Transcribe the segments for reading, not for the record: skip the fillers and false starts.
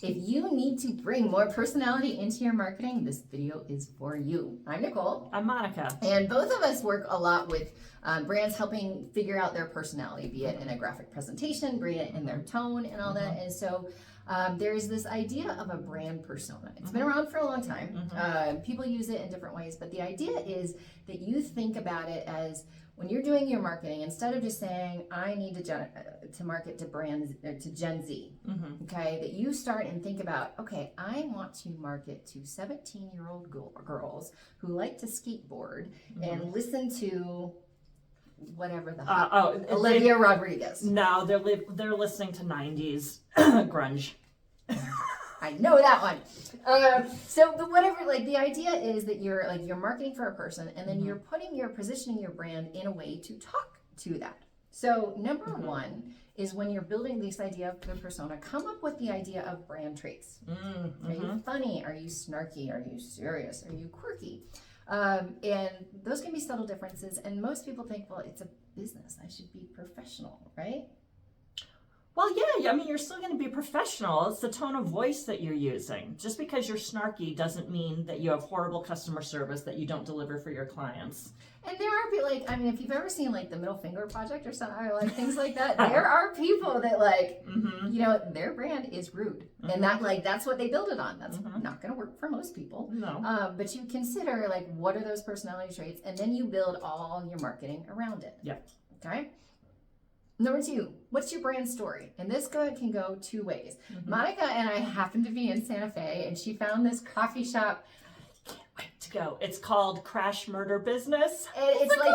If you need to bring more personality into your marketing, this video is for you. I'm Nicole. I'm Monica. And both of us work a lot with brands helping figure out their personality, be it in a graphic presentation, be it in their tone and all that. And so there's this idea of a brand persona. It's been around for a long time. People use it in different ways, but the idea is that you think about it as when you're doing your marketing, instead of just saying, I need to market to brands, to Gen Z, okay, that you start and think about, okay, I want to market to 17-year-old girls who like to skateboard and listen to whatever the Olivia Rodrigo. No, they're listening to 90s grunge. I know that one. But whatever, like the idea is that you're marketing for a person, and then you're positioning your brand in a way to talk to that. So number one is when you're building this idea of the persona, come up with the idea of brand traits. Are you funny? Are you snarky? Are you serious? Are you quirky? And those can be subtle differences. And most people think, well, it's a business. I should be professional, right? Well, yeah, I mean, you're still going to be professional. It's the tone of voice that you're using. Just because you're snarky doesn't mean that you have horrible customer service that you don't deliver for your clients. And there are people, like, I mean, if you've ever seen, like, the Middle Finger Project or something, or, like, things like that, there are people that, like, you know, their brand is rude. And that, like, that's what they build it on. That's not going to work for most people. No. But you consider, like, what are those personality traits? And then you build all your marketing around it. Yeah. Okay? Number two, what's your brand story? And this can go two ways. Monica and I happened to be in Santa Fe, and she found this coffee shop. I can't wait to go. It's called Crash Murder Business. And it's like,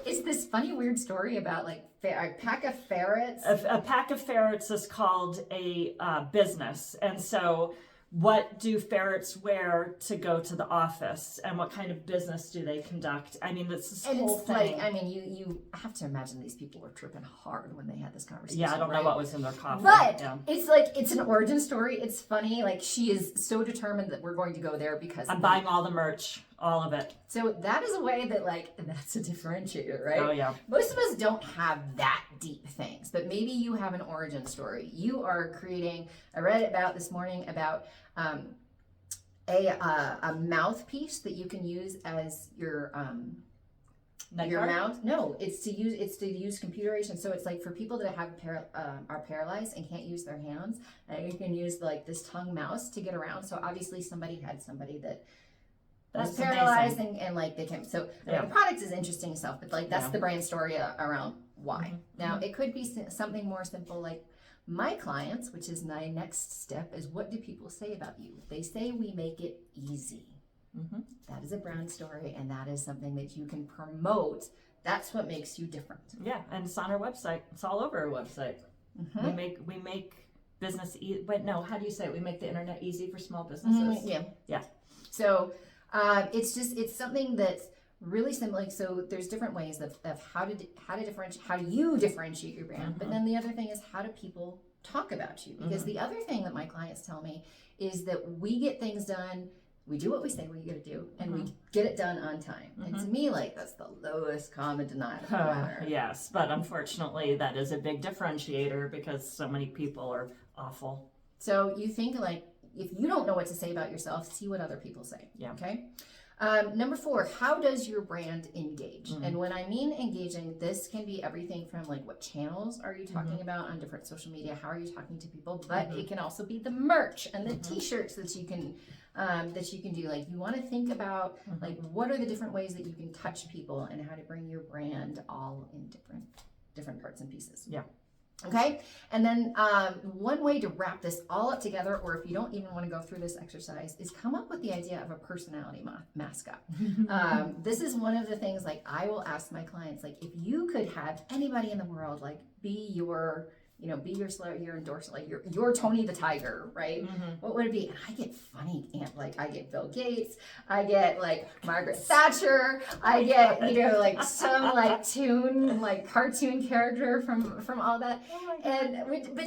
it's this funny, weird story about like a pack of ferrets. A pack of ferrets is called a business. And so what do ferrets wear to go to the office, and what kind of business do they conduct? I mean, this whole thing. Like, I mean, you have to imagine these people were tripping hard when they had this conversation. Yeah, I don't know what was in their coffee. But it's like, it's an origin story. It's funny. Like, she is so determined that we're going to go there because I'm buying all the merch, all of it. So that is a way that, like, that's a differentiator, right? Oh, yeah. Most of us don't have that deep things, but maybe you have an origin story. You are creating, I read about this morning about a mouthpiece that you can use as your mouth. No, it's to use computerization. So it's like for people that have are paralyzed and can't use their hands, you can use like this tongue mouse to get around. So obviously somebody that was paralyzed and like they can. So the product is interesting itself, but like that's the brand story around why. Now it could be something more simple like, my clients, which is my next step, is what do people say about you? They say we make it easy. That is a brand story, and that is something that you can promote. That's what makes you different. Yeah, and it's on our website. It's all over our website. We make business easy. Wait, no, how do you say it? We make the internet easy for small businesses. Yeah. So it's something that's really simple. Like, so there's different ways of how you differentiate your brand. But then the other thing is, how do people talk about you? Because the other thing that my clients tell me is that we get things done. We do what we say we're going to do, and we get it done on time. And to me, like, that's the lowest common denominator. Yes, but unfortunately, that is a big differentiator because so many people are awful. So you think, like, if you don't know what to say about yourself, see what other people say. Yeah. Okay. Number four, how does your brand engage? And when I mean engaging, this can be everything from like what channels are you talking about on different social media? How are you talking to people? But it can also be the merch and the t-shirts that you can do. Like, you want to think about like what are the different ways that you can touch people and how to bring your brand all in different parts and pieces. Yeah. Okay, and then one way to wrap this all up together, or if you don't even want to go through this exercise, is come up with the idea of a personality mascot. This is one of the things, like, I will ask my clients, like, if you could have anybody in the world, like, be your endorsement, like your Tony the Tiger, right? What would it be? And I get funny, like, I get Bill Gates, I get like Margaret Thatcher, I get like some like cartoon character from all that, but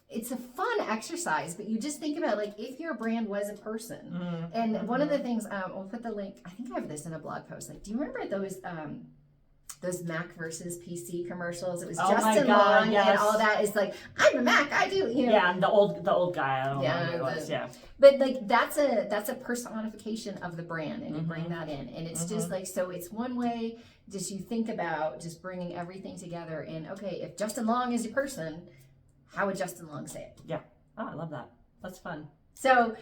it's a fun exercise. But you just think about, like, if your brand was a person, and one of the things, we'll put the link. I think I have this in a blog post. Like, do you remember those those Mac versus PC commercials. It was Oh my Justin God, Long yes. and all that. It's like, I'm a Mac, I do, you know. Yeah, and the old guy, I don't know who it was. Yeah. But like that's a personification of the brand, and you bring that in, and it's just like, so it's one way just you think about just bringing everything together. And okay, if Justin Long is your person, how would Justin Long say it? Yeah. Oh, I love that. That's fun. So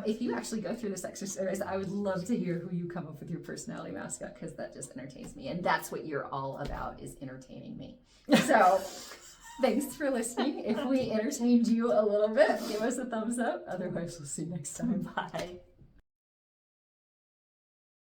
if you actually go through this exercise, I would love to hear who you come up with your personality mascot, because that just entertains me, and that's what you're all about, is entertaining me. So thanks for listening. If we entertained you a little bit, give us a thumbs up. Otherwise, we'll see you next time. Bye.